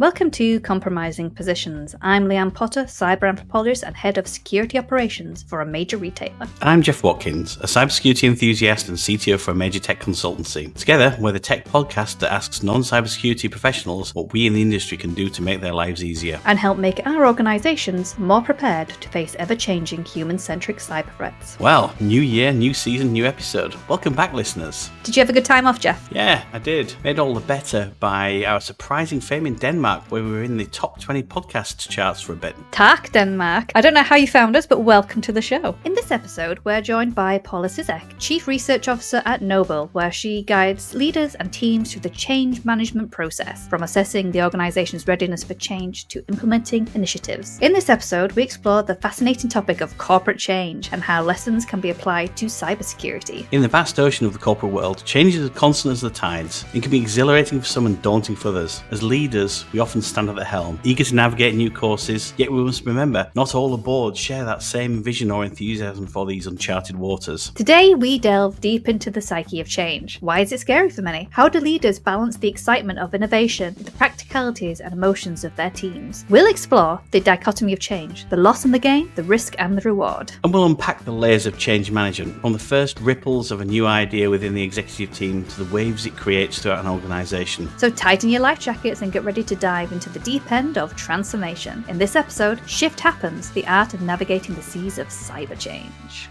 Welcome to Compromising Positions. I'm Leanne Potter, cyber anthropologist and head of security operations for a major retailer. I'm Jeff Watkins, a cybersecurity enthusiast and CTO for a major tech consultancy. Together, we're the tech podcast that asks non-cybersecurity professionals what we in the industry can do to make their lives easier. And help make our organizations more prepared to face ever-changing human-centric cyber threats. Well, new year, new season, new episode. Welcome back, listeners. Did you have a good time off, Jeff? Yeah, I did. Made all the better by our surprising fame in Denmark, where we were in the top 20 podcast charts for a bit. Tak, Denmark. I don't know how you found us, but welcome to the show. In this episode, we're joined by Paula Cizek, Chief Research Officer at Nobl, where she guides leaders and teams through the change management process, from assessing the organization's readiness for change to implementing initiatives. In this episode, we explore the fascinating topic of corporate change and how lessons can be applied to cybersecurity. In the vast ocean of the corporate world, change is as constant as the tides. It can be exhilarating for some and daunting for others. As leaders, we often stand at the helm, eager to navigate new courses, yet we must remember not all aboard share that same vision or enthusiasm for these uncharted waters. Today, we delve deep into the psyche of change. Why is it scary for many? How do leaders balance the excitement of innovation with the practicalities and emotions of their teams? We'll explore the dichotomy of change, the loss and the gain, the risk and the reward. And we'll unpack the layers of change management, from the first ripples of a new idea within the executive team to the waves it creates throughout an organisation. So tighten your life jackets and get ready to dive into the deep end of transformation. In this episode, Shift Happens, the art of navigating the seas of cyber change.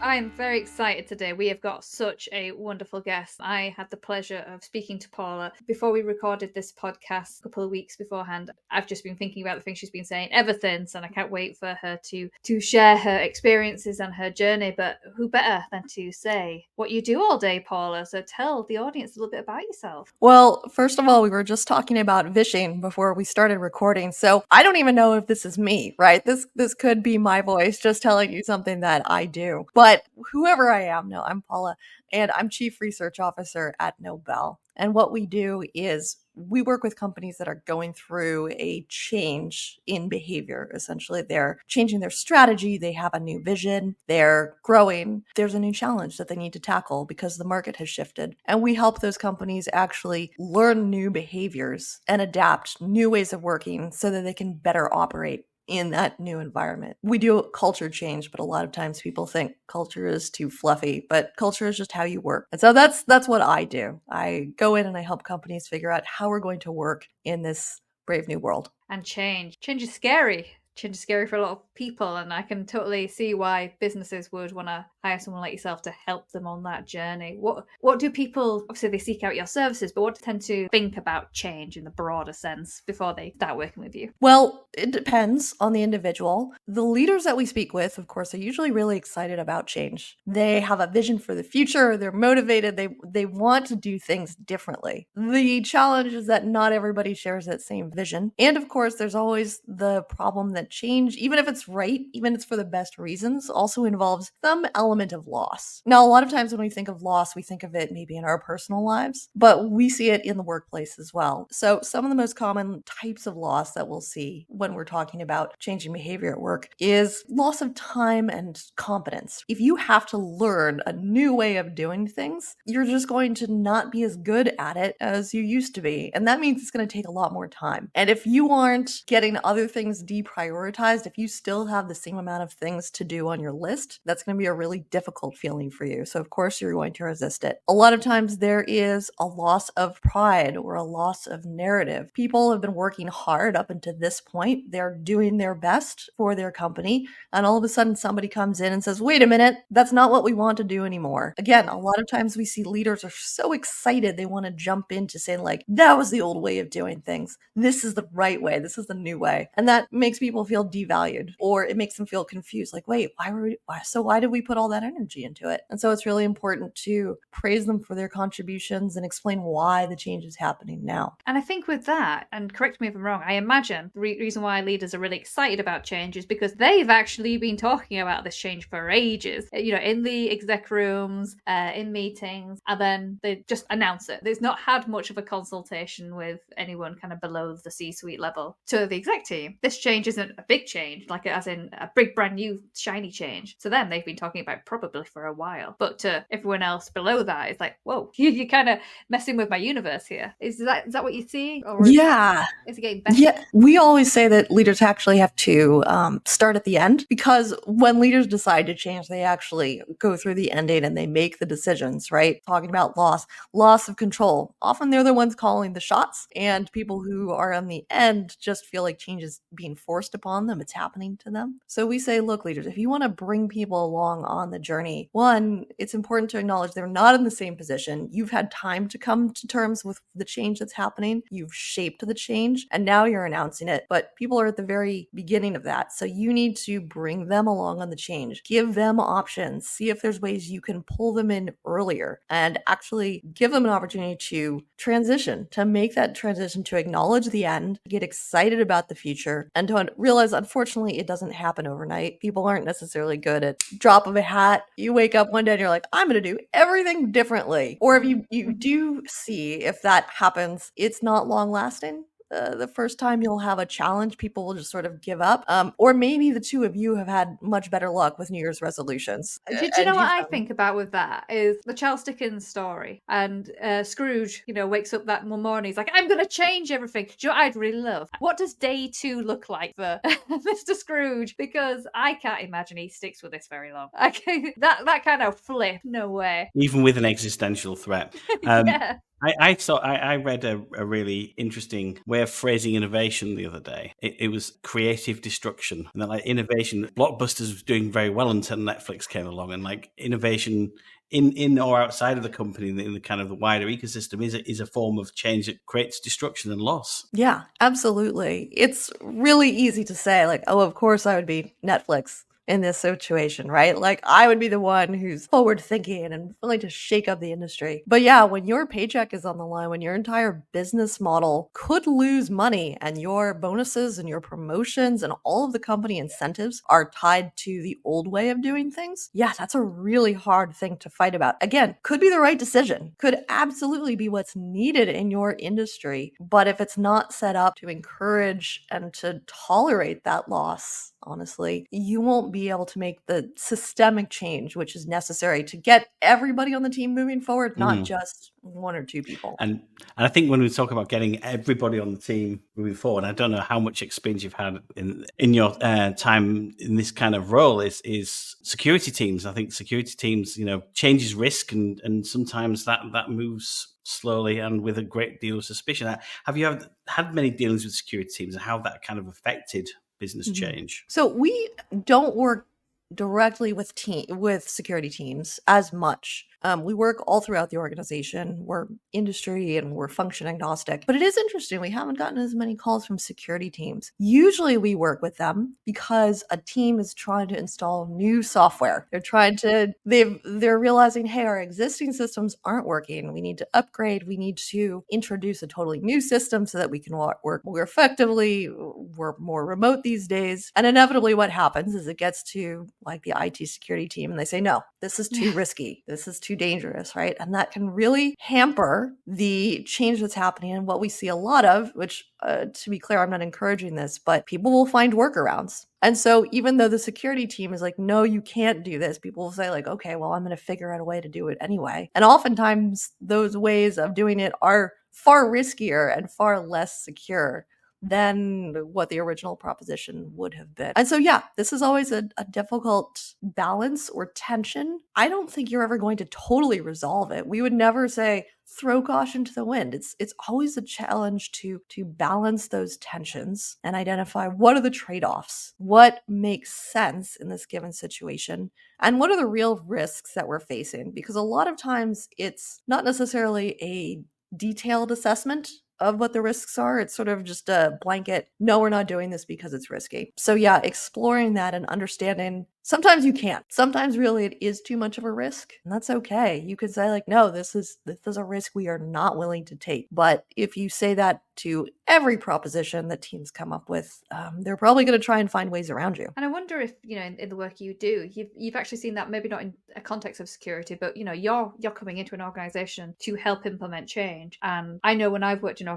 I'm very excited today. We have got such a wonderful guest. I had the pleasure of speaking to Paula before we recorded this podcast a couple of weeks beforehand. I've just been thinking about the things she's been saying ever since, and I can't wait for her to share her experiences and her journey. But who better than to say what you do all day, Paula? So tell the audience a little bit about yourself. Well, first of all, we were just talking about vishing before we started recording, so I don't even know if this is me, right? This could be my voice just telling you something that I do. But whoever I am, no, I'm Paula, and I'm Chief Research Officer at Nobl. And what we do is we work with companies that are going through a change in behavior. Essentially, they're changing their strategy. They have a new vision. They're growing. There's a new challenge that they need to tackle because the market has shifted. And we help those companies actually learn new behaviors and adapt new ways of working so that they can better operate in that new environment. We do culture change, but a lot of times people think culture is too fluffy, but culture is just how you work. And so that's what I do. I go in and I help companies figure out how we're going to work in this brave new world. And change is scary. Change is scary for a lot of people, and I can totally see why businesses would want to hire someone like yourself to help them on that journey. What do people, obviously they seek out your services, but what do they tend to think about change in the broader sense before they start working with you? Well, it depends on the individual. The leaders that we speak with, of course, are usually really excited about change. They have a vision for the future. They're motivated. They want to do things differently. The challenge is that not everybody shares that same vision. And of course, there's always the problem that change, even if it's right, even if it's for the best reasons, also involves some element of loss. Now, a lot of times when we think of loss, we think of it maybe in our personal lives, but we see it in the workplace as well. So some of the most common types of loss that we'll see when we're talking about changing behavior at work is loss of time and competence. If you have to learn a new way of doing things, you're just going to not be as good at it as you used to be. And that means it's going to take a lot more time. And if you aren't getting other things deprioritized, if you still have the same amount of things to do on your list, that's going to be a really difficult feeling for you. So of course you're going to resist it. A lot of times there is a loss of pride or a loss of narrative. People have been working hard up until this point. They're doing their best for their company. And all of a sudden somebody comes in and says, wait a minute, that's not what we want to do anymore. Again, a lot of times we see leaders are so excited they want to jump into saying like, that was the old way of doing things. This is the right way. This is the new way. And that makes people feel devalued, or it makes them feel confused. Like, wait, why did we put all that energy into it? And so it's really important to praise them for their contributions and explain why the change is happening now. And I think with that, and correct me if I'm wrong, I imagine the reason why leaders are really excited about change is because they've actually been talking about this change for ages, in the exec rooms, in meetings, and then they just announce it. There's not had much of a consultation with anyone kind of below the C-suite level to the exec team. This change isn't a big change, like as in a big brand new shiny change. To them, they've been talking about probably for a while. But to everyone else below that, it's like, whoa, you're kind of messing with my universe here. Is that what you're seeing? Or is it getting better? Yeah, we always say that leaders actually have to start at the end, because when leaders decide to change, they actually go through the end date and they make the decisions, right? Talking about loss of control. Often they're the ones calling the shots, and people who are on the end just feel like change is being forced upon them. It's happening to them. So we say, look, leaders, if you want to bring people along on the journey, one, it's important to acknowledge they're not in the same position. You've had time to come to terms with the change that's happening. You've shaped the change, and now you're announcing it. But people are at the very beginning of that. So you need to bring them along on the change. Give them options. See if there's ways you can pull them in earlier and actually give them an opportunity to transition, to make that transition, to acknowledge the end, get excited about the future, and to realize, unfortunately, it doesn't happen overnight. People aren't necessarily good at drop of a hat. You wake up one day and you're like, I'm going to do everything differently. Or if you do see if that happens, it's not long lasting. The first time you'll have a challenge, people will just sort of give up. Or maybe the two of you have had much better luck with New Year's resolutions. Do you know what I think about with that is the Charles Dickens story, and Scrooge, wakes up that morning, he's like, I'm going to change everything. Do you know what I'd really love? What does day 2 look like for Mr. Scrooge? Because I can't imagine he sticks with this very long. That kind of flip, no way. Even with an existential threat. Yeah. I read a really interesting way of phrasing innovation the other day. It was creative destruction. And then like innovation, Blockbusters was doing very well until Netflix came along, and like innovation in or outside of the company, in the kind of the wider ecosystem, is a form of change that creates destruction and loss. Yeah, absolutely. It's really easy to say like, oh, of course I would be Netflix in this situation, right? Like I would be the one who's forward thinking and willing to shake up the industry. But yeah, when your paycheck is on the line, when your entire business model could lose money and your bonuses and your promotions and all of the company incentives are tied to the old way of doing things, yeah, that's a really hard thing to fight about. Again, could be the right decision, could absolutely be what's needed in your industry. But if it's not set up to encourage and to tolerate that loss, honestly, you won't be able to make the systemic change which is necessary to get everybody on the team moving forward, not just one or two people. And I think when we talk about getting everybody on the team moving forward, I don't know how much experience you've had in your time in this kind of role is security teams. I think security teams, changes risk, and sometimes that moves slowly and with a great deal of suspicion. Have you had many dealings with security teams, and how that kind of affected business change? So we don't work directly with security teams as much. We work all throughout the organization. We're industry and we're function agnostic. But it is interesting. We haven't gotten as many calls from security teams. Usually we work with them because a team is trying to install new software. They're realizing, hey, our existing systems aren't working. We need to upgrade. We need to introduce a totally new system so that we can work more effectively. We're more remote these days. And inevitably what happens is it gets to like the IT security team and they say, no, this is too risky. This is too dangerous, right? And that can really hamper the change that's happening. And what we see a lot of, which to be clear, I'm not encouraging this, but people will find workarounds. And so even though the security team is like, no, you can't do this, people will say like, okay, well, I'm going to figure out a way to do it anyway. And oftentimes those ways of doing it are far riskier and far less secure than what the original proposition would have been. And so, yeah, this is always a difficult balance or tension. I don't think you're ever going to totally resolve it. We would never say, throw caution to the wind. It's always a challenge to balance those tensions and identify what are the trade-offs, what makes sense in this given situation, and what are the real risks that we're facing. Because a lot of times it's not necessarily a detailed assessment of what the risks are. It's sort of just a blanket, no, we're not doing this because it's risky. So yeah, exploring that and understanding, sometimes you can't. Sometimes really it is too much of a risk, and that's okay. You could say like, no, this is a risk we are not willing to take. But if you say that to every proposition that teams come up with, they're probably going to try and find ways around you. And I wonder if, in the work you do, you've actually seen that, maybe not in a context of security, but, you're coming into an organization to help implement change. And I know when I've worked in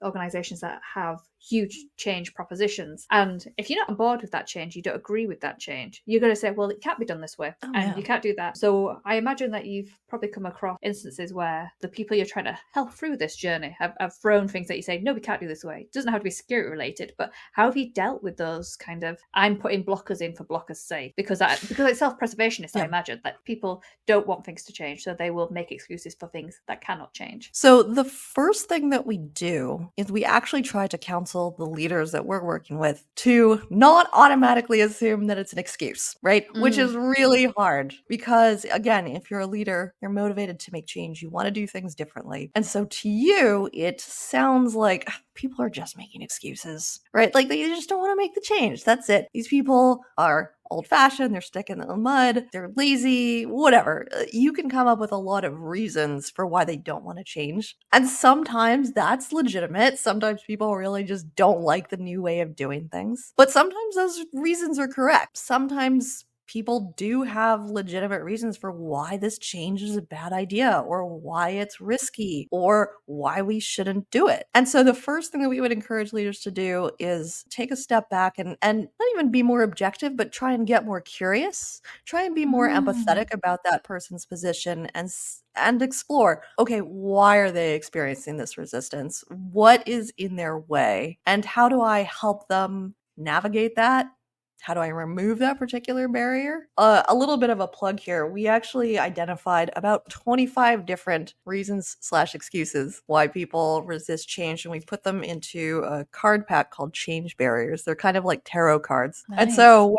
organizations that have, huge change propositions. And if you're not on board with that change, you don't agree with that change, you're going to say, well, it can't be done this way, you can't do that. So I imagine that you've probably come across instances where the people you're trying to help through this journey have thrown things that you say, no, we can't do this way. It doesn't have to be security related, but how have you dealt with those kind of, I'm putting blockers in for blockers' sake? Because it's self-preservationist, I imagine, that people don't want things to change, so they will make excuses for things that cannot change. So the first thing that we do is we actually try to counsel the leaders that we're working with to not automatically assume that it's an excuse, right? Which is really hard because, again, if you're a leader, you're motivated to make change. You want to do things differently. And so to you, it sounds like people are just making excuses, right? Like they just don't want to make the change. That's it. These people are old-fashioned, they're sticking in the mud, they're lazy, whatever. You can come up with a lot of reasons for why they don't want to change. And sometimes that's legitimate. Sometimes people really just don't like the new way of doing things. But sometimes those reasons are correct. Sometimes people do have legitimate reasons for why this change is a bad idea, or why it's risky, or why we shouldn't do it. And so the first thing that we would encourage leaders to do is take a step back and not even be more objective, but try and get more curious, try and be more empathetic about that person's position and explore, okay, why are they experiencing this resistance? What is in their way? And how do I help them navigate that? How do I remove that particular barrier? A little bit of a plug here. We actually identified about 25 different reasons/excuses why people resist change, and we put them into a card pack called Change Barriers. They're kind of like tarot cards. Nice. And so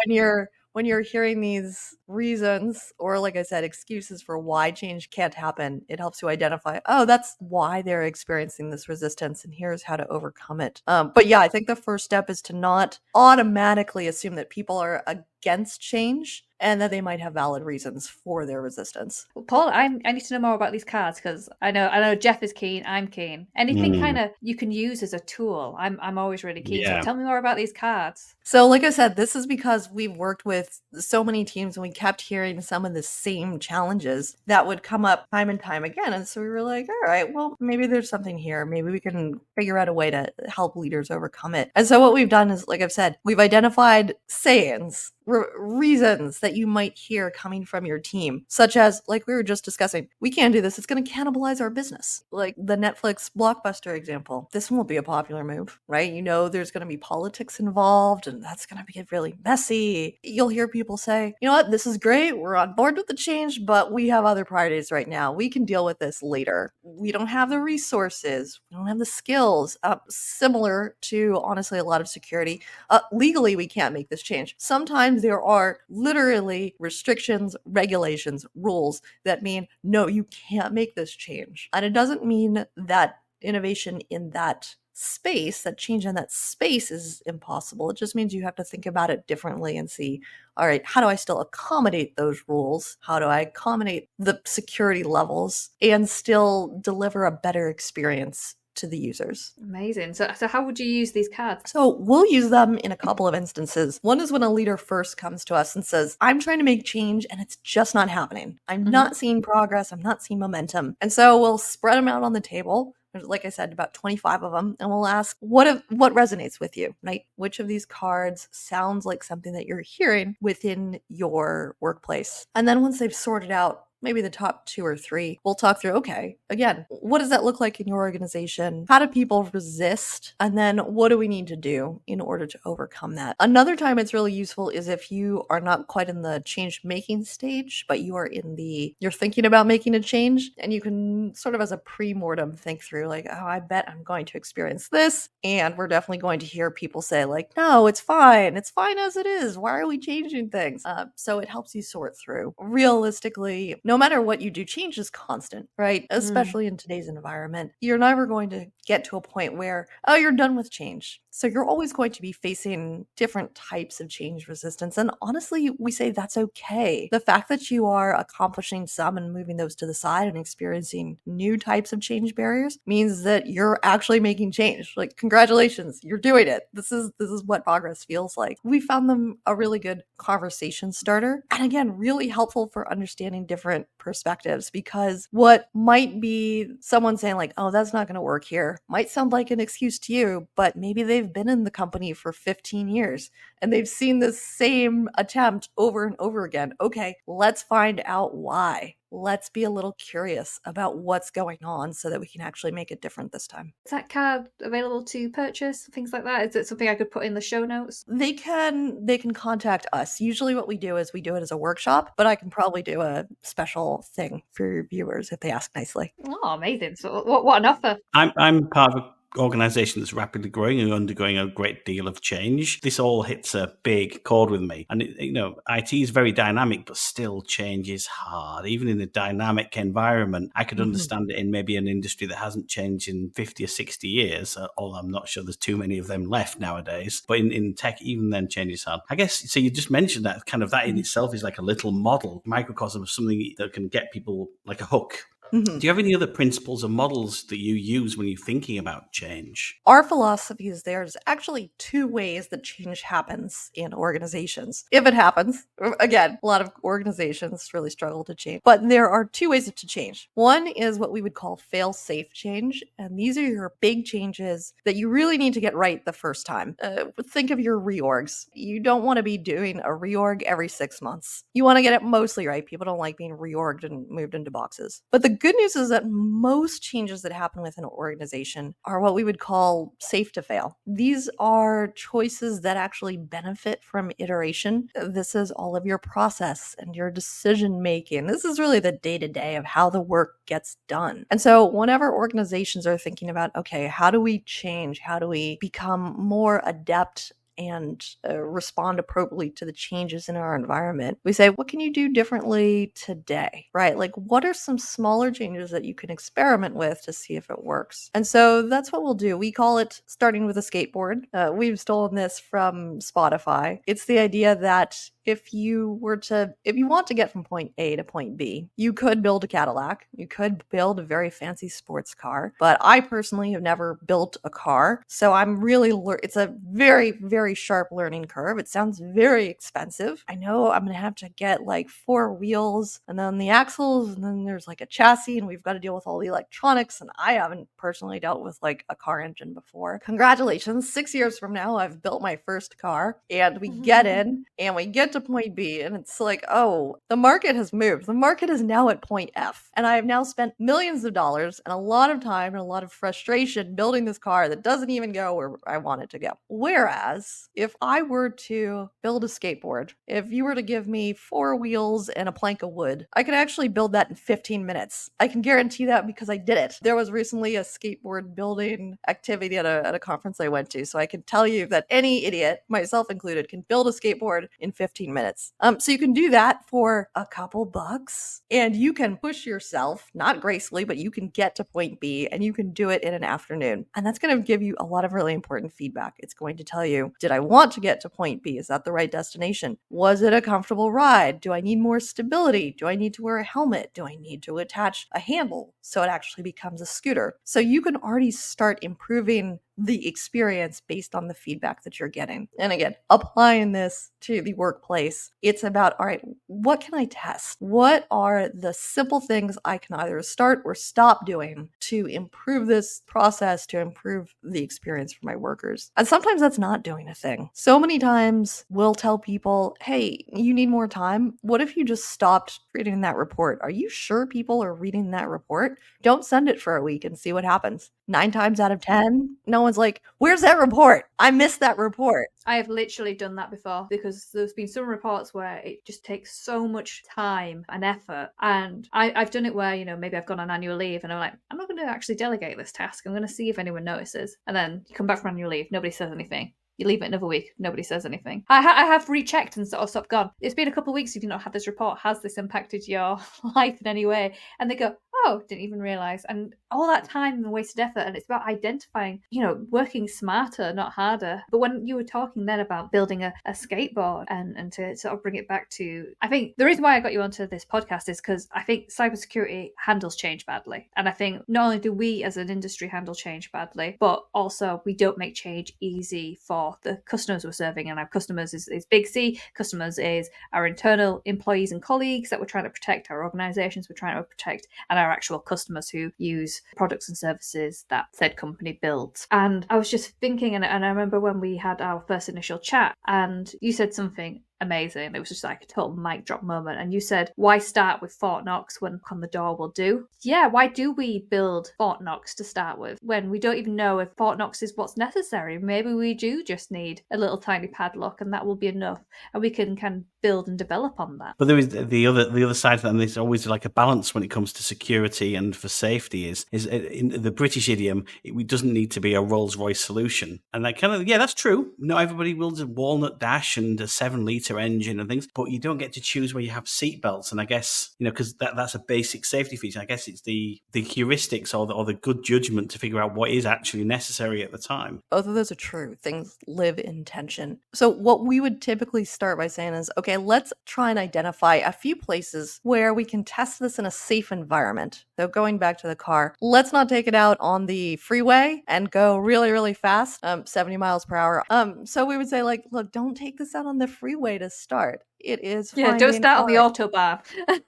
when you're hearing these reasons, or like I said, excuses for why change can't happen, it helps you identify, oh, that's why they're experiencing this resistance, and here's how to overcome it. But yeah, I think the first step is to not automatically assume that people are against change and that they might have valid reasons for their resistance. Well, Paul, I need to know more about these cards, because I know Jeff is keen, I'm keen. Anything kind of you can use as a tool, I'm always really keen. So tell me more about these cards. So like I said, this is because we've worked with so many teams and we kept hearing some of the same challenges that would come up time and time again. And so we were like, all right, well, maybe there's something here. Maybe we can figure out a way to help leaders overcome it. And so what we've done is, like I've said, we've identified sayings, reasons that you might hear coming from your team, such as, like we were just discussing, we can't do this, it's going to cannibalize our business. Like the Netflix Blockbuster example, this won't be a popular move, right? You know, there's going to be politics involved and that's going to get really messy. You'll hear people say, you know what, this is great, we're on board with the change, but we have other priorities right now. We can deal with this later. We don't have the resources, we don't have the skills. Similar to, honestly, a lot of security. Legally, we can't make this change. Sometimes there are literally restrictions, regulations, rules that mean, no, you can't make this change. And it doesn't mean that innovation in that space, that change in that space is impossible. It just means you have to think about it differently and see, all right, how do I still accommodate those rules? How do I accommodate the security levels and still deliver a better experience to the users? Amazing. So how would you use these cards? So we'll use them in a couple of instances. One is when a leader first comes to us and says, I'm trying to make change and it's just not happening. I'm not seeing progress. I'm not seeing momentum. And so we'll spread them out on the table. There's, like I said, about 25 of them. And we'll ask, what resonates with you, right? Which of these cards sounds like something that you're hearing within your workplace? And then once they've sorted out maybe the top 2 or 3, we'll talk through, okay, again, what does that look like in your organization? How do people resist? And then what do we need to do in order to overcome that? Another time it's really useful is if you are not quite in the change making stage, but you are you're thinking about making a change, and you can sort of as a pre-mortem think through like, oh, I bet I'm going to experience this. And we're definitely going to hear people say like, no, it's fine. It's fine as it is. Why are we changing things? So it helps you sort through. Realistically, no matter what you do, change is constant, right? Especially in today's environment. You're never going to get to a point where, oh, you're done with change. So you're always going to be facing different types of change resistance. And honestly, we say that's okay. The fact that you are accomplishing some and moving those to the side and experiencing new types of change barriers means that you're actually making change. Like, congratulations, you're doing it. This is what progress feels like. We found them a really good conversation starter. And again, really helpful for understanding different perspectives, because what might be someone saying like, oh, that's not going to work here, might sound like an excuse to you, but maybe they've been in the company for 15 years and they've seen the same attempt over and over again. Okay, let's find out why. Let's be a little curious about what's going on so that we can actually make it different this time. Is that card available to purchase? Things like that? Is it something I could put in the show notes? They can contact us. Usually what we do is we do it as a workshop, but I can probably do a special thing for your viewers if they ask nicely. Oh, amazing. So what an offer. I'm part of organization that's rapidly growing and undergoing a great deal of change. This all hits a big chord with me. And, IT is very dynamic, but still change is hard. Even in a dynamic environment, I could understand it in maybe an industry that hasn't changed in 50 or 60 years, although I'm not sure there's too many of them left nowadays. But in tech, even then, change is hard. I guess, so you just mentioned that kind of that in itself is like a little model, microcosm of something that can get people like a hook. Do you have any other principles or models that you use when you're thinking about change? Our philosophy is there's actually two ways that change happens in organizations. If it happens, again, a lot of organizations really struggle to change, but there are two ways to change. One is what we would call fail-safe change, and these are your big changes that you really need to get right the first time. Think of your reorgs. You don't want to be doing a reorg every 6 months. You want to get it mostly right. People don't like being reorged and moved into boxes. But the good news is that most changes that happen within an organization are what we would call safe to fail. These are choices that actually benefit from iteration. This is all of your process and your decision making. This is really the day-to-day of how the work gets done. And so whenever organizations are thinking about, okay, how do we change? How do we become more adept and respond appropriately to the changes in our environment, we say, what can you do differently today, right? Like, what are some smaller changes that you can experiment with to see if it works? And so that's what we'll do. We call it starting with a skateboard. We've stolen this from Spotify. It's the idea that if you want to get from point A to point B, you could build a Cadillac, you could build a very fancy sports car, but I personally have never built a car. So it's a very, very sharp learning curve. It sounds very expensive. I know I'm going to have to get like 4 wheels and then the axles, and then there's like a chassis, and we've got to deal with all the electronics. And I haven't personally dealt with like a car engine before. Congratulations. 6 years from now, I've built my first car, and we get in and we get to point B, and it's like, oh, the market has moved. The market is now at point F, and I have now spent millions of dollars and a lot of time and a lot of frustration building this car that doesn't even go where I want it to go. Whereas if I were to build a skateboard, if you were to give me 4 wheels and a plank of wood, I could actually build that in 15 minutes. I can guarantee that because I did it. There was recently a skateboard building activity at a conference I went to, so I can tell you that any idiot, myself included, can build a skateboard in 15 minutes. So you can do that for a couple bucks, and you can push yourself, not gracefully, but you can get to point B, and you can do it in an afternoon. And that's going to give you a lot of really important feedback. It's going to tell you, did I want to get to point B? Is that the right destination? Was it a comfortable ride? Do I need more stability? Do I need to wear a helmet? Do I need to attach a handle so it actually becomes a scooter? So you can already start improving the experience based on the feedback that you're getting. And again, applying this to the workplace, it's about, all right, what can I test? What are the simple things I can either start or stop doing to improve this process, to improve the experience for my workers? And sometimes that's not doing a thing. So many times we'll tell people, hey, you need more time. What if you just stopped reading that report? Are you sure people are reading that report? Don't send it for a week and see what happens. 9 times out of 10, no one's like, where's that report? I missed that report. I have literally done that before, because there's been some reports where it just takes so much time and effort. And I've done it where, maybe I've gone on annual leave and I'm like, I'm not going to actually delegate this task. I'm going to see if anyone notices. And then you come back from annual leave, nobody says anything. You leave it another week, nobody says anything. I have rechecked and sort of stopped gone. It's been a couple of weeks you've not had this report. Has this impacted your life in any way? And they go, oh, didn't even realise. And all that time and wasted effort, and it's about identifying, working smarter, not harder. But when you were talking then about building a skateboard and to sort of bring it back to, I think the reason why I got you onto this podcast is because I think cybersecurity handles change badly. And I think not only do we as an industry handle change badly, but also we don't make change easy for the customers we're serving. And our customers is big C, customers is our internal employees and colleagues that we're trying to protect, our organizations we're trying to protect, and our actual customers who use products and services that said company builds. And I was just thinking, and I remember when we had our first initial chat and you said something amazing. It was just like a total mic drop moment. And you said, why start with Fort Knox when on the door will do? Yeah, why do we build Fort Knox to start with when we don't even know if Fort Knox is what's necessary? Maybe we do just need a little tiny padlock and that will be enough. And we can kind of build and develop on that. But there is the other side of that, and there's always like a balance when it comes to security and for safety is in the British idiom, it doesn't need to be a Rolls-Royce solution. And that kind of, yeah, that's true. Not everybody builds a walnut dash and a 7-litre engine and things, but you don't get to choose where you have seatbelts. And I guess, because that's a basic safety feature. I guess it's the heuristics or the good judgment to figure out what is actually necessary at the time. Both of those are true. Things live in tension. So what we would typically start by saying is, okay, let's try and identify a few places where we can test this in a safe environment. So going back to the car, let's not take it out on the freeway and go really, really fast, 70 miles per hour. So we would say, like, look, don't take this out on the freeway to start. It is don't start on the autobahn.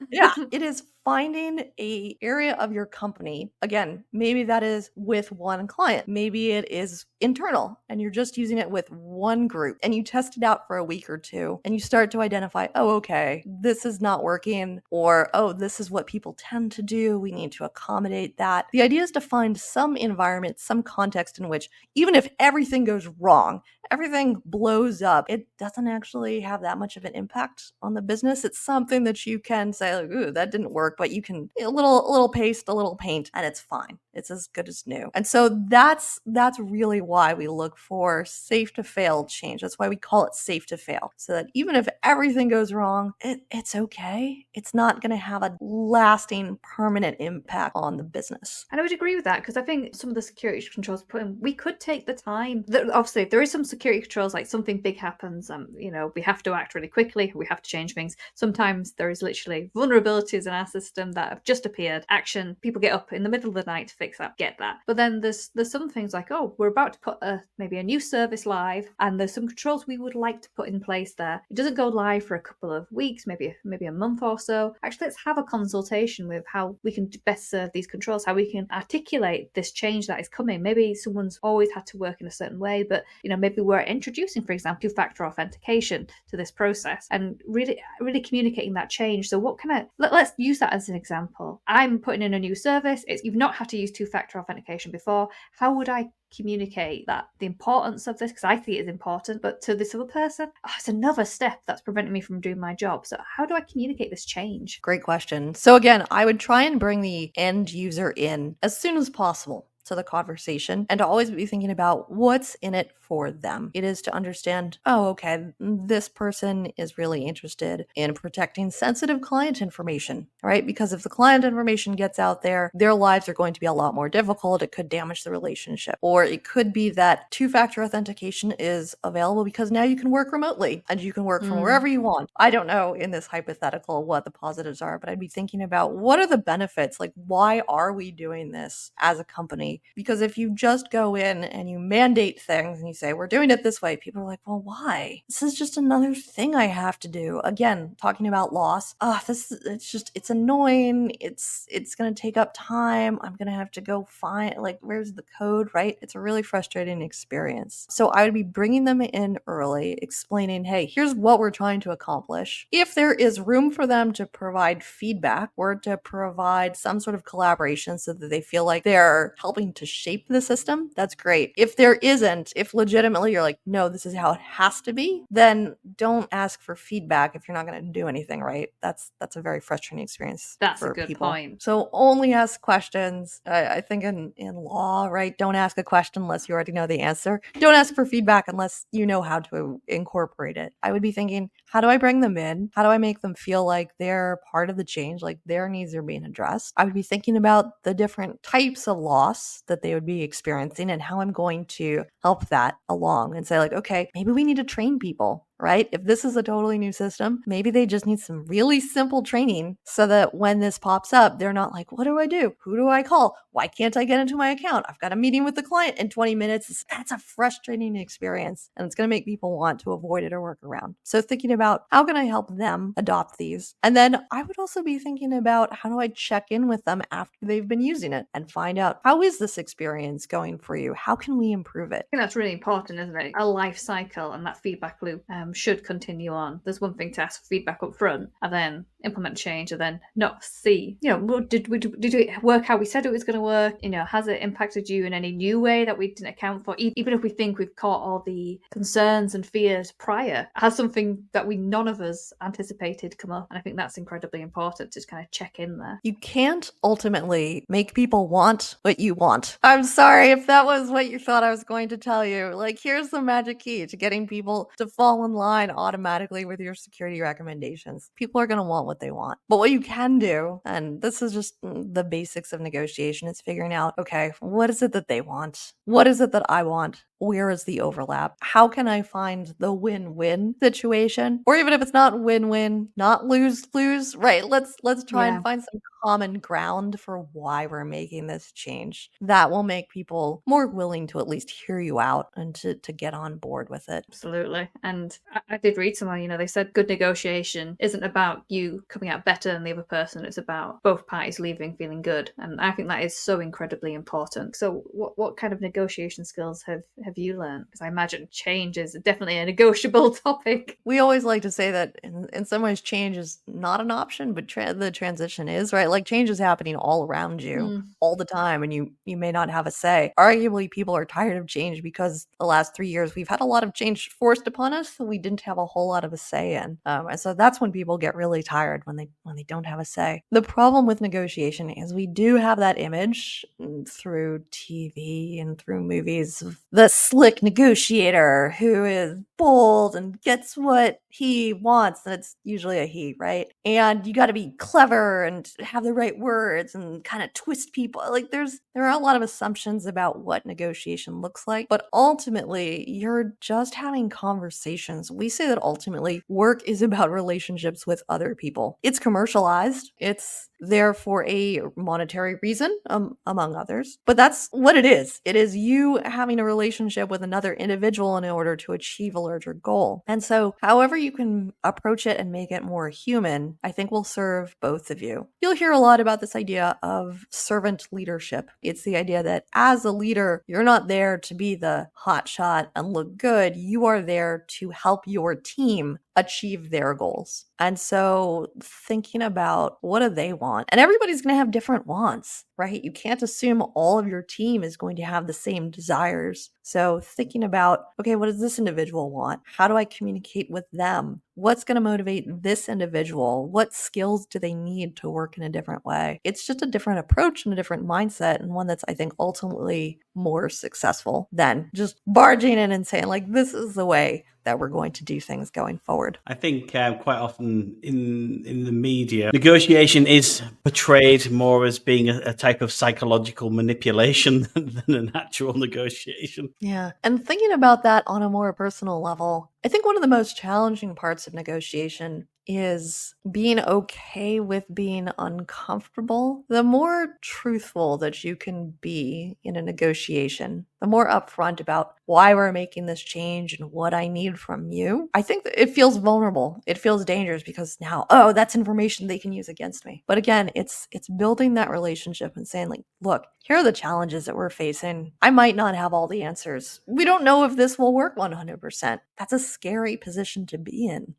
Yeah, it is finding a area of your company. Again, maybe that is with one client. Maybe it is internal and you're just using it with one group and you test it out for a week or two and you start to identify, oh, okay, this is not working, or, oh, this is what people tend to do. We need to accommodate that. The idea is to find some environment, some context in which even if everything goes wrong, everything blows up, it doesn't actually have that much of an impact on the business. It's something that you can say, like, ooh, that didn't work, but you can a little paste, a little paint, and it's fine. It's as good as new. And so that's really why we look for safe to fail change. That's why we call it safe to fail. So that even if everything goes wrong, it's okay. It's not going to have a lasting, permanent impact on the business. And I would agree with that, because I think some of the security controls put in, we could take the time. Obviously, there is some security controls, like something big happens, we have to act really quickly, we have to change things. Sometimes there is literally vulnerabilities in our system that have just appeared. Action, people get up in the middle of the night to fix that, get that. But then there's some things like, oh, we're about to put maybe a new service live, and there's some controls we would like to put in place there. It doesn't go live for a couple of weeks, maybe a month or so. Actually, let's have a consultation with how we can best serve these controls, how we can articulate this change that is coming. Maybe someone's always had to work in a certain way, but maybe we're introducing, for example, two-factor authentication to this process and really communicating that change. So let's use that as an example. I'm putting in a new service. You've not had to use two-factor authentication before. How would I communicate that the importance of this, because I think it is important, but to this other person, it's another step that's preventing me from doing my job. So how do I communicate this change? Great question. So again, I would try and bring the end user in as soon as possible to the conversation and to always be thinking about what's in it for them. It is to understand, oh, okay, this person is really interested in protecting sensitive client information, right? Because if the client information gets out there, their lives are going to be a lot more difficult. It could damage the relationship. Or it could be that two-factor authentication is available because now you can work remotely and you can work from wherever you want. I don't know in this hypothetical what the positives are, but I'd be thinking about what are the benefits? Like, why are we doing this as a company? Because if you just go in and you mandate things and you say, we're doing it this way, people are like, well, why? This is just another thing I have to do. Again, talking about loss. It's annoying. It's going to take up time. I'm going to have to go find, like, where's the code, right? It's a really frustrating experience. So I would be bringing them in early, explaining, hey, here's what we're trying to accomplish. If there is room for them to provide feedback or to provide some sort of collaboration so that they feel like they're helping to shape the system, that's great. If there isn't, if legitimately you're like, no, this is how it has to be, then don't ask for feedback if you're not going to do anything, right? That's a very frustrating experience. That's a good point. So only ask questions. I think in law, right? Don't ask a question unless you already know the answer. Don't ask for feedback unless you know how to incorporate it. I would be thinking, How do I bring them in? How do I make them feel like they're part of the change, like their needs are being addressed? I would be thinking about the different types of loss that they would be experiencing and how I'm going to help that along and say like, okay, maybe we need to train people. Right? If this is a totally new system, maybe they just need some really simple training so that when this pops up, they're not like, what do I do? Who do I call? Why can't I get into my account? I've got a meeting with the client in 20 minutes. That's a frustrating experience, and it's going to make people want to avoid it or work around. So thinking about how can I help them adopt these? And then I would also be thinking about how do I check in with them after they've been using it and find out, how is this experience going for you? How can we improve it? I think that's really important, isn't it? A life cycle and that feedback loop should continue on. There's one thing to ask for feedback up front and then implement change and then not see, did it work how we said it was going to work? Has it impacted you in any new way that we didn't account for? Even if we think we've caught all the concerns and fears prior, has something that none of us anticipated come up? And I think that's incredibly important to just kind of check in there. You can't ultimately make people want what you want. I'm sorry if that was what you thought I was going to tell you. Like, here's the magic key to getting people to fall in line automatically with your security recommendations. People are going to want what they want. But what you can do, and this is just the basics of negotiation, is figuring out, okay, what is it that they want? What is it that I want? Where is the overlap? How can I find the win-win situation? Or even if it's not win-win, not lose-lose, right? Let's try and find some common ground for why we're making this change. That will make people more willing to at least hear you out and to get on board with it. Absolutely. And I did read somewhere, they said good negotiation isn't about you coming out better than the other person. It's about both parties leaving feeling good. And I think that is so incredibly important. So what kind of negotiation skills have you learned? Because I imagine change is definitely a negotiable topic. We always like to say that in some ways change is not an option, but the transition is, right? Like, change is happening all around you all the time, and you may not have a say. Arguably, people are tired of change because the last 3 years we've had a lot of change forced upon us that we didn't have a whole lot of a say in. And so that's when people get really tired, when they don't have a say. The problem with negotiation is we do have that image through TV and through movies of the slick negotiator who is bold and gets what he wants, and it's usually a he, right? And you got to be clever and have the right words and kind of twist people. Like, there are a lot of assumptions about what negotiation looks like, but ultimately you're just having conversations. We say that ultimately work is about relationships with other people. It's commercialized. It's there for a monetary reason, among others, but that's what it is. It is you having a relationship with another individual in order to achieve a larger goal. And so however you can approach it and make it more human, I think will serve both of you. You'll hear a lot about this idea of servant leadership. It's the idea that as a leader, you're not there to be the hot shot and look good. You are there to help your team achieve their goals. And so thinking about what do they want? And everybody's going to have different wants, right? You can't assume all of your team is going to have the same desires. So thinking about, okay, what does this individual want? How do I communicate with them? What's going to motivate this individual? What skills do they need to work in a different way? It's just a different approach and a different mindset, and one that's, I think, ultimately more successful than just barging in and saying, like, this is the way that we're going to do things going forward. I think quite often in the media, negotiation is portrayed more as being a type of psychological manipulation than an actual negotiation. Yeah. And thinking about that on a more personal level, I think one of the most challenging parts of negotiation is being okay with being uncomfortable. The more truthful that you can be in a negotiation, the more upfront about why we're making this change and what I need from you, I think that it feels vulnerable. It feels dangerous because now, that's information they can use against me. But again, it's building that relationship and saying, like, look, here are the challenges that we're facing. I might not have all the answers. We don't know if this will work 100%. That's a scary position to be in.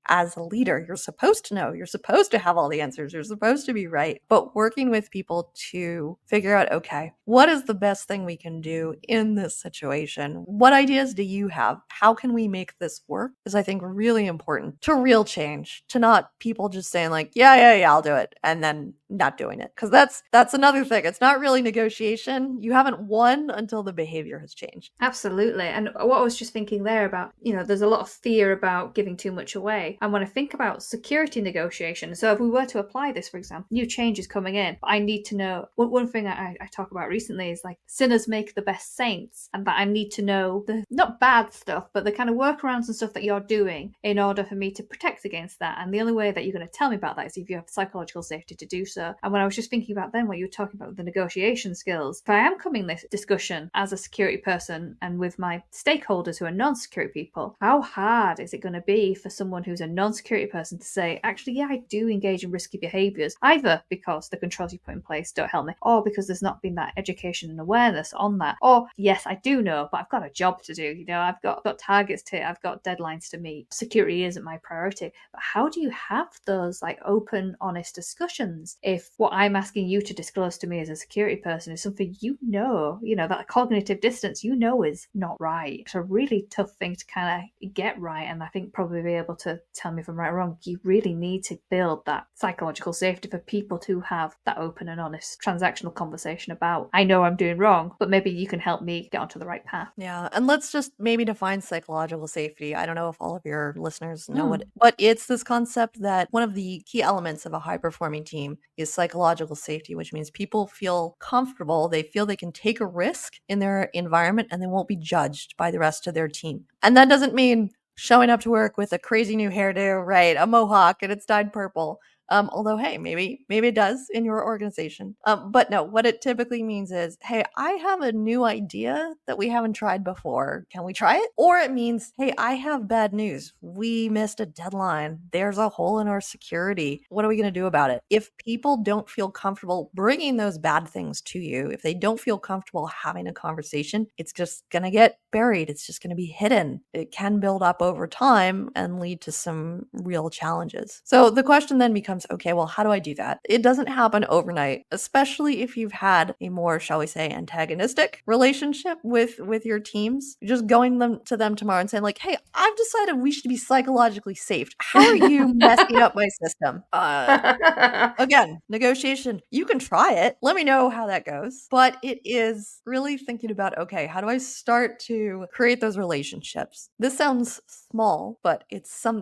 As a leader, you're supposed to know, you're supposed to have all the answers, you're supposed to be right, but working with people to figure out, okay, what is the best thing we can do in this situation? What ideas do you have? How can we make this work? Is, I think, really important to real change, to not people just saying like, yeah, I'll do it, and then not doing it. Because that's another thing. It's not really negotiation. You haven't won until the behavior has changed. Absolutely. And what I was just thinking there about, there's a lot of fear about giving too much away. say. And when I think about security negotiation, so if we were to apply this, for example, new changes coming in, I need to know, one thing I talk about recently is like sinners make the best saints, and that I need to know the not bad stuff, but the kind of workarounds and stuff that you're doing in order for me to protect against that. And the only way that you're going to tell me about that is if you have psychological safety to do so. And when I was just thinking about then what you were talking about with the negotiation skills, if I am coming this discussion as a security person and with my stakeholders who are non-security people, how hard is it going to be for someone who's a non-security person to say, actually, yeah, I do engage in risky behaviours, either because the controls you put in place don't help me, or because there's not been that education and awareness on that, or yes, I do know, but I've got a job to do, I've got targets to hit, I've got deadlines to meet, security isn't my priority. But how do you have those like open, honest discussions if what I'm asking you to disclose to me as a security person is something that cognitive distance is not right? It's a really tough thing to kind of get right, and I think probably be able to tell me if I'm right or wrong. You really need to build that psychological safety for people to have that open and honest transactional conversation about, I know I'm doing wrong, but maybe you can help me get onto the right path. Yeah, and let's just maybe define psychological safety. I don't know if all of your listeners know what, but it's this concept that one of the key elements of a high-performing team is psychological safety, which means people feel comfortable, they feel they can take a risk in their environment, and they won't be judged by the rest of their team. And that doesn't mean showing up to work with a crazy new hairdo, right? A mohawk and it's dyed purple. Although, hey, maybe it does in your organization. But no, what it typically means is, hey, I have a new idea that we haven't tried before. Can we try it? Or it means, hey, I have bad news. We missed a deadline. There's a hole in our security. What are we going to do about it? If people don't feel comfortable bringing those bad things to you, if they don't feel comfortable having a conversation, it's just going to get buried. It's just going to be hidden. It can build up over time and lead to some real challenges. So the question then becomes, okay, well, how do I do that? It doesn't happen overnight, especially if you've had a more, shall we say, antagonistic relationship with your teams. You're just going to them tomorrow and saying like, hey, I've decided we should be psychologically safe. How are you messing up my system? Again, negotiation. You can try it. Let me know how that goes. But it is really thinking about, okay, how do I start to create those relationships? This sounds small, but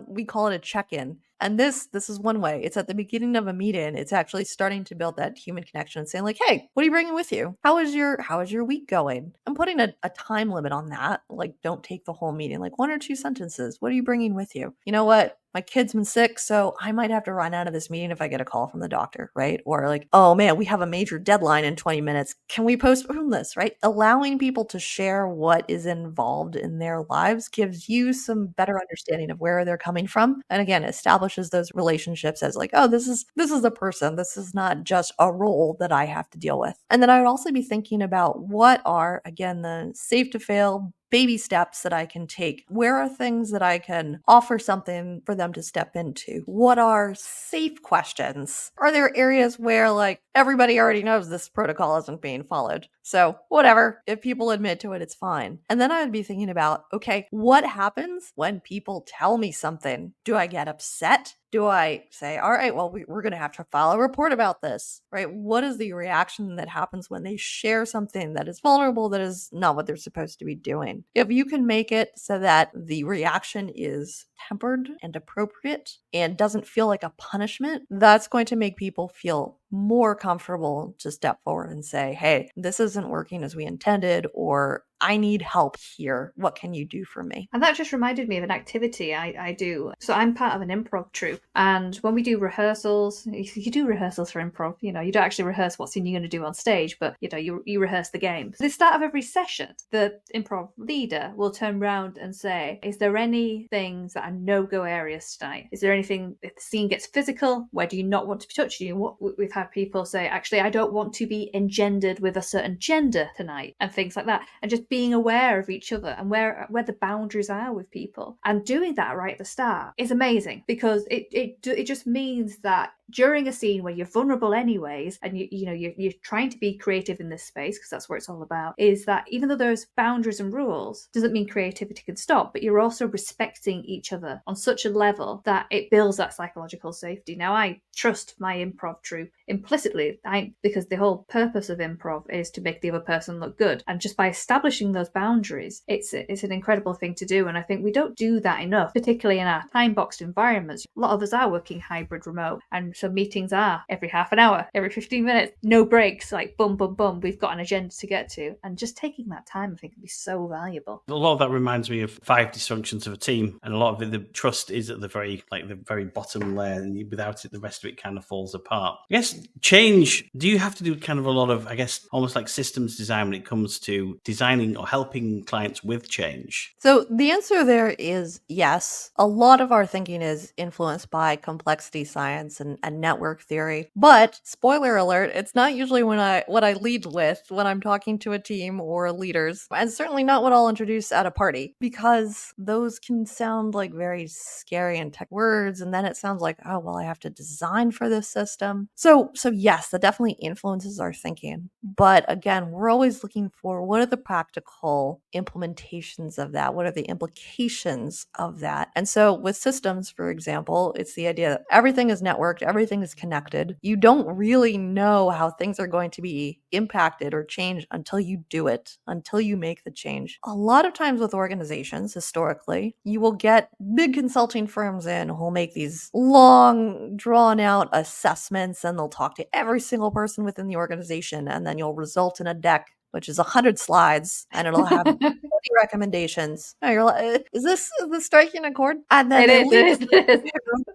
we call it a check-in. And this is one way. It's at the beginning of a meeting. It's actually starting to build that human connection and saying like, hey, what are you bringing with you? How is your week going? I'm putting a time limit on that. Like, don't take the whole meeting, like 1 or 2 sentences. What are you bringing with you? You know what? My kid's been sick, so I might have to run out of this meeting if I get a call from the doctor, right? Or like, oh man, we have a major deadline in 20 minutes. Can we postpone this, right? Allowing people to share what is involved in their lives gives you some better understanding of where they're coming from. And again, establishes those relationships as like, oh, this is a person. This is not just a role that I have to deal with. And then I would also be thinking about what are, again, the safe to fail baby steps that I can take. Where are things that I can offer something for them to step into? What are safe questions? Are there areas where like everybody already knows this protocol isn't being followed? So whatever, if people admit to it, it's fine. And then I'd be thinking about, okay, what happens when people tell me something? Do I get upset? Do I say, all right, well, we're going to have to file a report about this, right? What is the reaction that happens when they share something that is vulnerable, that is not what they're supposed to be doing? If you can make it so that the reaction is tempered and appropriate and doesn't feel like a punishment, that's going to make people feel more comfortable to step forward and say, hey, this isn't working as we intended, or I need help here. What can you do for me? And that just reminded me of an activity I do. So I'm part of an improv troupe. And when we do rehearsals, you do rehearsals for improv, you don't actually rehearse what scene you're going to do on stage, but you rehearse the games. At the start of every session, the improv leader will turn around and say, is there any things that are no-go areas tonight? Is there anything, if the scene gets physical, where do you not want to be touched? We've had people say, actually, I don't want to be engendered with a certain gender tonight, and things like that. And just being aware of each other and where the boundaries are with people, and doing that right at the start is amazing, because it just means that during a scene where you're vulnerable anyways, and you're trying to be creative in this space, because that's what it's all about, is that even though there's boundaries and rules, doesn't mean creativity can stop, but you're also respecting each other on such a level that it builds that psychological safety. Now, I trust my improv troupe implicitly, because the whole purpose of improv is to make the other person look good, and just by establishing those boundaries, it's an incredible thing to do. And I think we don't do that enough, particularly in our time-boxed environments. A lot of us are working hybrid remote, and so meetings are every half an hour, every 15 minutes, no breaks, like boom, boom, boom, we've got an agenda to get to. And just taking that time, I think, can be so valuable. A lot of that reminds me of 5 dysfunctions of a team, and a lot of it, the trust is at the very bottom layer, and without it, the rest of it kind of falls apart. I guess change, do you have to do kind of a lot of, I guess, almost like systems design when it comes to designing or helping clients with change? So the answer there is yes. A lot of our thinking is influenced by complexity science and network theory. But spoiler alert, it's not usually what I lead with when I'm talking to a team or leaders, and certainly not what I'll introduce at a party, because those can sound like very scary and tech words, and then it sounds like, oh, well, I have to design for this system. So yes, that definitely influences our thinking. But again, we're always looking for what are the practical implementations of that? What are the implications of that? And so with systems, for example, it's the idea that everything is networked, everything is connected. You don't really know how things are going to be impacted or changed until you do it, until you make the change. A lot of times with organizations, historically, you will get big consulting firms in who'll make these long, drawn out assessments, and they'll talk to every single person within the organization, and then you'll result in a deck which is 100 slides, and it'll have 20 recommendations. And you're like, is this striking a chord? And then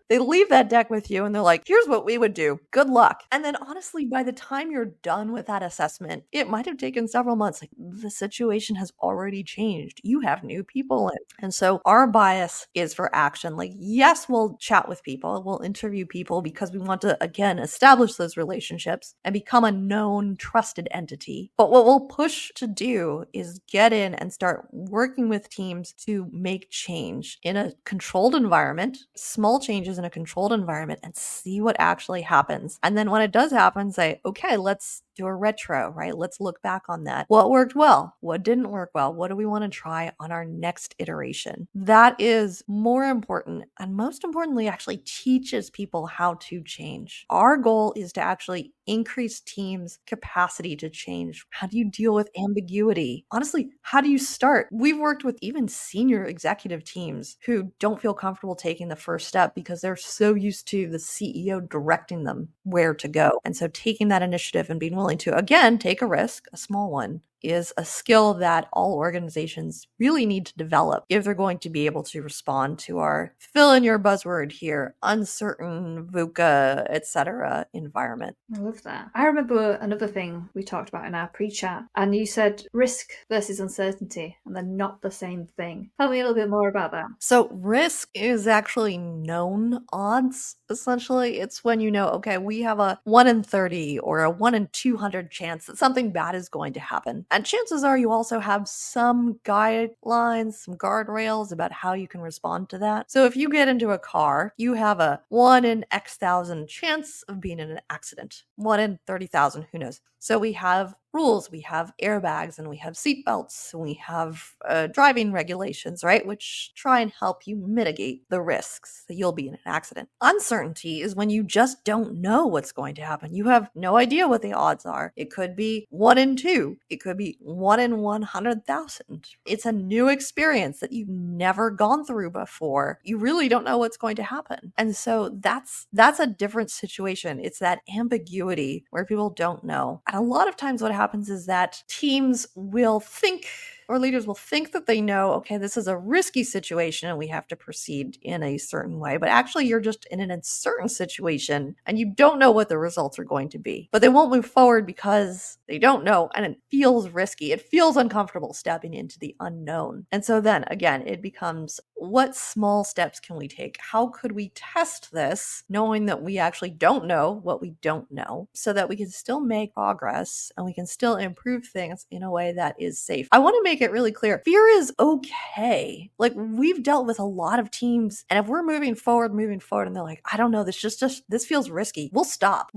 they leave that deck with you, and they're like, here's what we would do. Good luck. And then honestly, by the time you're done with that assessment, it might have taken several months. Like, the situation has already changed. You have new people in. And so our bias is for action. Like, yes, we'll chat with people, we'll interview people, because we want to, again, establish those relationships and become a known, trusted entity. But what we'll push to do is get in and start working with teams to make change in a controlled environment, small changes in a controlled environment, and see what actually happens. And then when it does happen, say, okay, let's do a retro, right? Let's look back on that. What worked well? What didn't work well? What do we want to try on our next iteration? That is more important, and most importantly, actually teaches people how to change. Our goal is to actually increase teams' capacity to change. How do you deal with ambiguity? Honestly, how do you start? We've worked with even senior executive teams who don't feel comfortable taking the first step because they're so used to the CEO directing them where to go. And so taking that initiative and being willing to, again, take a risk, a small one, is a skill that all organizations really need to develop if they're going to be able to respond to our fill in your buzzword here, uncertain, VUCA, etc. environment. I love that. I remember another thing we talked about in our pre-chat, and you said risk versus uncertainty, and they're not the same thing. Tell me a little bit more about that. So risk is actually known odds. Essentially, it's when you know, okay, we have a 1 in 30 or a 1 in 200 chance that something bad is going to happen. And chances are you also have some guidelines, some guardrails about how you can respond to that. So if you get into a car, you have a 1 in X thousand chance of being in an accident. 1 in 30,000, who knows? So we have rules, we have airbags, and we have seatbelts, and we have driving regulations, right? Which try and help you mitigate the risks that you'll be in an accident. Uncertainty is when you just don't know what's going to happen. You have no idea what the odds are. It could be 1 in 2. It could be 1 in 100,000. It's a new experience that you've never gone through before. You really don't know what's going to happen. And so that's a different situation. It's that ambiguity where people don't know. And a lot of times what happens is that teams will think, or leaders will think that they know, okay, this is a risky situation and we have to proceed in a certain way. But actually, you're just in an uncertain situation and you don't know what the results are going to be. But they won't move forward because they don't know, and it feels risky. It feels uncomfortable stepping into the unknown. And so then, again, it becomes what small steps can we take? How could we test this, knowing that we actually don't know what we don't know, so that we can still make progress and we can still improve things in a way that is safe? I want to make it really clear. Fear is okay. Like, we've dealt with a lot of teams, and if we're moving forward, and they're like, I don't know, this feels risky. We'll stop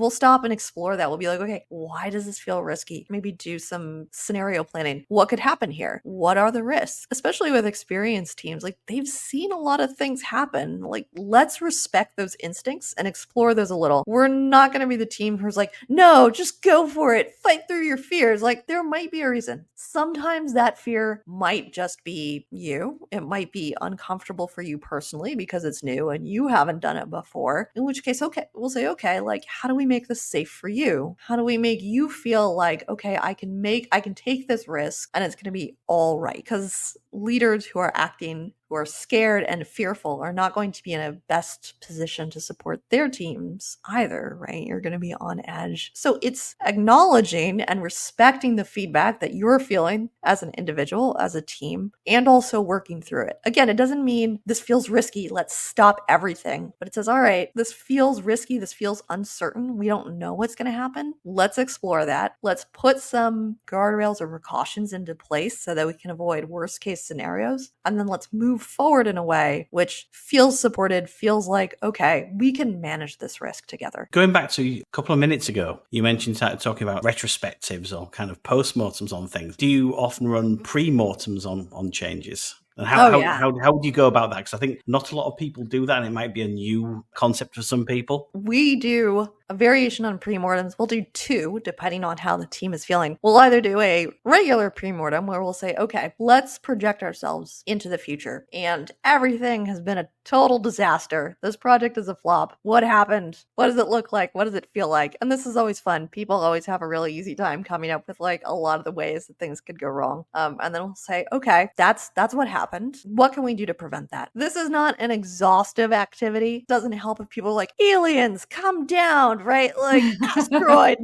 and explore that. We'll be like, okay, why does this feel risky? Maybe do some scenario planning. What could happen here? What are the risks? Especially with experienced teams, like, they've seen a lot of things happen. Like, let's respect those instincts and explore those a little. We're not going to be the team who's like, no, just go for it. Fight through your fears. Like, there might be a reason. Sometimes that fear might just be you. It might be uncomfortable for you personally because it's new and you haven't done it before. In which case, okay, we'll say, okay, like, how do we make this safe for you? How do we make you feel like, okay, I can take this risk and it's going to be all right? Because leaders who are acting, who are scared and fearful, are not going to be in a best position to support their teams either, right? You're going to be on edge. So it's acknowledging and respecting the feedback that you're feeling as an individual, as a team, and also working through it. Again, it doesn't mean this feels risky, let's stop everything, but it says, all right, this feels risky, this feels uncertain, we don't know what's going to happen. Let's explore that. Let's put some guardrails or precautions into place so that we can avoid worst case scenarios. And then let's move forward in a way which feels supported, feels like, okay, we can manage this risk together. Going back to a couple of minutes ago, you mentioned talking about retrospectives or kind of postmortems on things. Do you often run pre-mortems on changes? And how would you go about that? Because I think not a lot of people do that, and it might be a new concept for some people. We do a variation on pre-mortems. We'll do two, depending on how the team is feeling. We'll either do a regular pre-mortem where we'll say, okay, let's project ourselves into the future. And everything has been a total disaster. This project is a flop. What happened? What does it look like? What does it feel like? And this is always fun. People always have a really easy time coming up with like a lot of the ways that things could go wrong. And then we'll say, okay, that's what happened. What can we do to prevent that? This is not an exhaustive activity. It doesn't help if people are like, aliens, come down, right? Like, asteroid,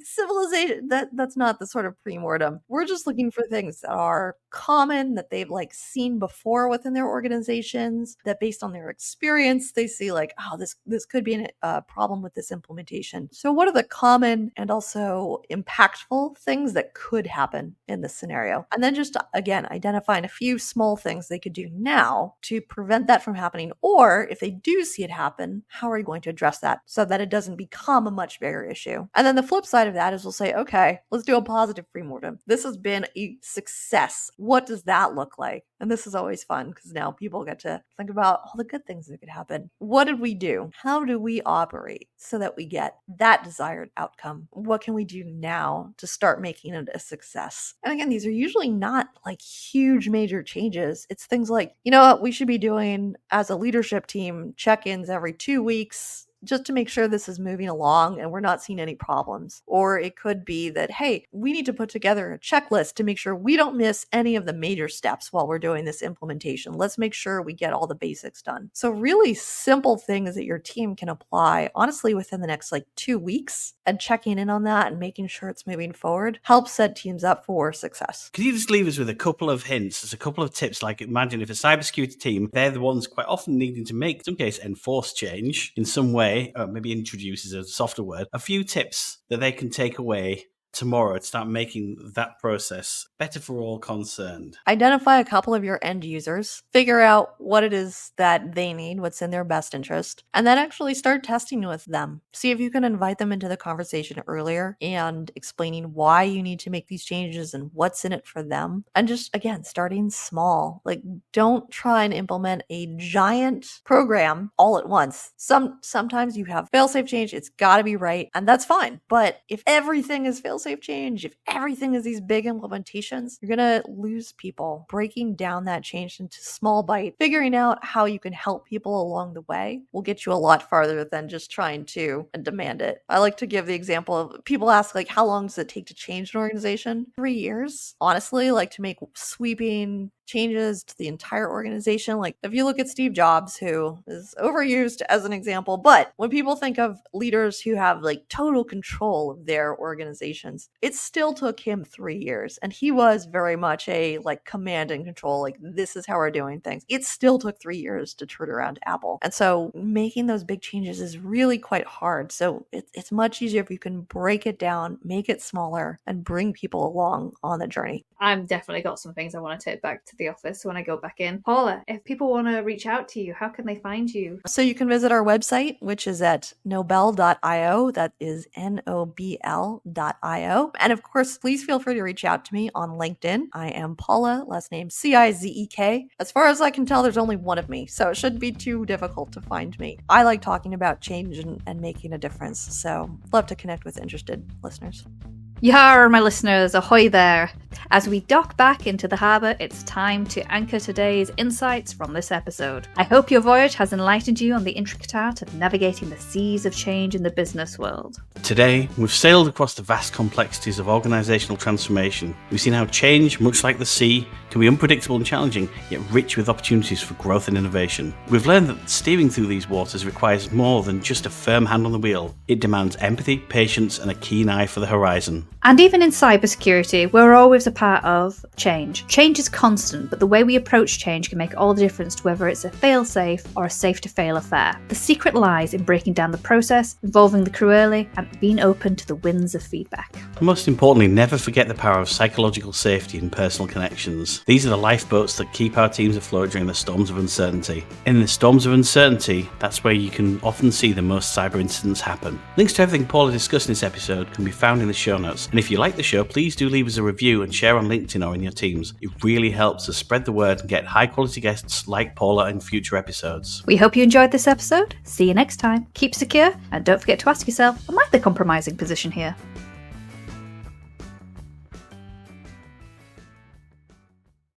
civilization. That's not the sort of pre-mortem. We're just looking for things that are common, that they've like seen before within their organizations, that based on their experience, they see like, oh, this could be a problem with this implementation. So what are the common and also impactful things that could happen in this scenario? And then just, again, identifying a few small things they could do now to prevent that from happening. Or if they do see it happen, how are you going to address that so that it doesn't become a much bigger issue? And then the flip side of that is we'll say, okay, let's do a positive pre-mortem. This has been a success. What does that look like? And this is always fun because now people get to think about all the good things that could happen. What did we do? How do we operate so that we get that desired outcome? What can we do now to start making it a success? And again, these are usually not like huge major changes. It's things like, you know what, we should be doing as a leadership team check-ins every 2 weeks, just to make sure this is moving along and we're not seeing any problems. Or it could be that, hey, we need to put together a checklist to make sure we don't miss any of the major steps while we're doing this implementation. Let's make sure we get all the basics done. So really simple things that your team can apply, honestly, within the next like 2 weeks, and checking in on that and making sure it's moving forward helps set teams up for success. Can you just leave us with a couple of hints, as a couple of tips? Like, imagine if a cybersecurity team, they're the ones quite often needing to make, in some case, enforce change in some way, or maybe introduce is a softer word, a few tips that they can take away tomorrow to start making that process better for all concerned. Identify a couple of your end users, figure out what it is that they need, what's in their best interest, and then actually start testing with them. See if you can invite them into the conversation earlier and explaining why you need to make these changes and what's in it for them. And just, again, starting small. Like, don't try and implement a giant program all at once. Sometimes you have fail-safe change, it's got to be right, and that's fine. But if everything is fail-safe change, if everything is these big implementations, you're going to lose people. Breaking down that change into small bites, figuring out how you can help people along the way will get you a lot farther than just trying to demand it. I like to give the example of, people ask like, how long does it take to change an organization? 3 years. Honestly, like, to make sweeping changes to the entire organization. Like if you look at Steve Jobs, who is overused as an example, but when people think of leaders who have like total control of their organizations, it still took him 3 years. And he was very much a like command and control, like this is how we're doing things. It still took 3 years to turn around Apple. And so making those big changes is really quite hard. So it's much easier if you can break it down, make it smaller, and bring people along on the journey. I've definitely got some things I want to take back to the office when I go back in. Paula, if people want to reach out to you, how can they find you? So you can visit our website, which is at nobl.io. That is nobl.io. And of course, please feel free to reach out to me on LinkedIn. I am Paula, last name Cizek. As far as I can tell, there's only one of me, so it shouldn't be too difficult to find me. I like talking about change and making a difference, so love to connect with interested listeners. Yar, my listeners, ahoy there! As we dock back into the harbour, it's time to anchor today's insights from this episode. I hope your voyage has enlightened you on the intricate art of navigating the seas of change in the business world. Today, we've sailed across the vast complexities of organisational transformation. We've seen how change, much like the sea, can be unpredictable and challenging, yet rich with opportunities for growth and innovation. We've learned that steering through these waters requires more than just a firm hand on the wheel. It demands empathy, patience, and a keen eye for the horizon. And even in cybersecurity, we're always a part of change. Change is constant, but the way we approach change can make all the difference to whether it's a fail-safe or a safe-to-fail affair. The secret lies in breaking down the process, involving the crew early, and being open to the winds of feedback. Most importantly, never forget the power of psychological safety and personal connections. These are the lifeboats that keep our teams afloat during the storms of uncertainty. In the storms of uncertainty, that's where you can often see the most cyber incidents happen. Links to everything Paula discussed in this episode can be found in the show notes. And if you like the show, please do leave us a review and share on LinkedIn or in your teams. It really helps us spread the word and get high quality guests like Paula in future episodes. We hope you enjoyed this episode. See you next time. Keep secure, and don't forget to ask yourself, am I the compromising position here?